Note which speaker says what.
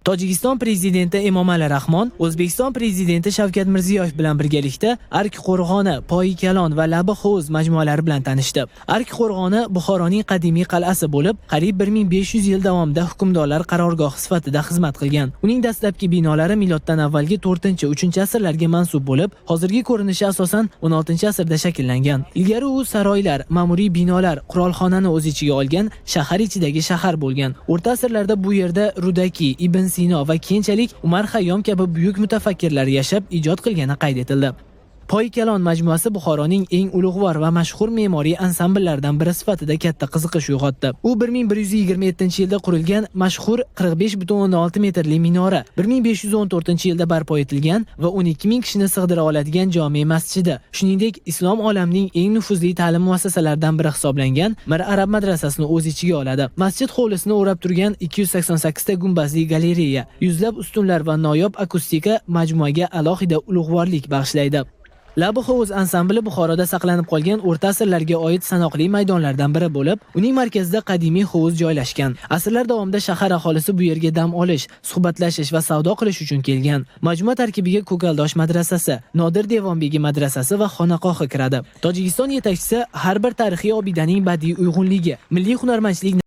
Speaker 1: Tojikiston prezidenti Emomali Rahmon O'zbekiston prezidenti Shavkat Mirziyoyev bilan birgalikda Ark qo'rg'oni, Poyi Kalon va Labi hovuz majmualari bilan tanishdi. Ark qo'rg'oni Buxoroning qadimiy qal'asi bo'lib, qariyb 1500 yil davomida hukmdorlar qarorgohi sifatida xizmat qilgan. Uning dastlabki binolari miloddan avvalgi 4-3 asrlarga mansub bo'lib, hozirgi ko'rinishi asosan 16-asrda shakllangan. Ilgari u saroylar, ma'muriy binolar, qurolxonani o'z ichiga olgan shahar ichidagi shahar bo'lgan. O'rta asrlarda bu yerda Rudaki, Ibn Sino va keyinchalik Umar Xayyom kabi buyuk mutafakkirlar yashab, ijod qilgani qayd etildi. Poyi Kalon majmuasi Buxoroning eng ulug'vor va mashhur me'moriy ansambllaridan biri sifatida katta qiziqish uyg'otdi. U 1127-yilda qurilgan mashhur 45,6 metrli minora, 1514-yilda barpo etilgan va 12 ming kishini sig'dira oladigan jome masjidi, shuningdek islom olamining eng nufuzli ta'lim muassasalaridan biri hisoblangan Mir Arab madrasasini o'z ichiga oladi. Masjid hovlisini o'rab turgan 288 ta gumbazli galereya, yuzlab ustunlar va noyob akustika majmuaga alohida ulug'vorlik bag'ishlaydi. Labi hovuz ansambli Buxoroda saqlanib qolgan o'rta asrlarga oid sanoqli maydonlardan biri bo'lib, uning markazida qadimiy hovuz joylashgan. Asrlar davomida shahar aholisi bu yerga dam olish, suhbatlashish va savdo qilish uchun kelgan. Majmua tarkibiga Ko'kaldosh madrasasi, Nodir Devonbegi madrasasi va xonaqohi kiradi. Tojikiston yetakchisi har bir tarixiy obidaning badiiy uyg'unligi, milliy hunarmandchilik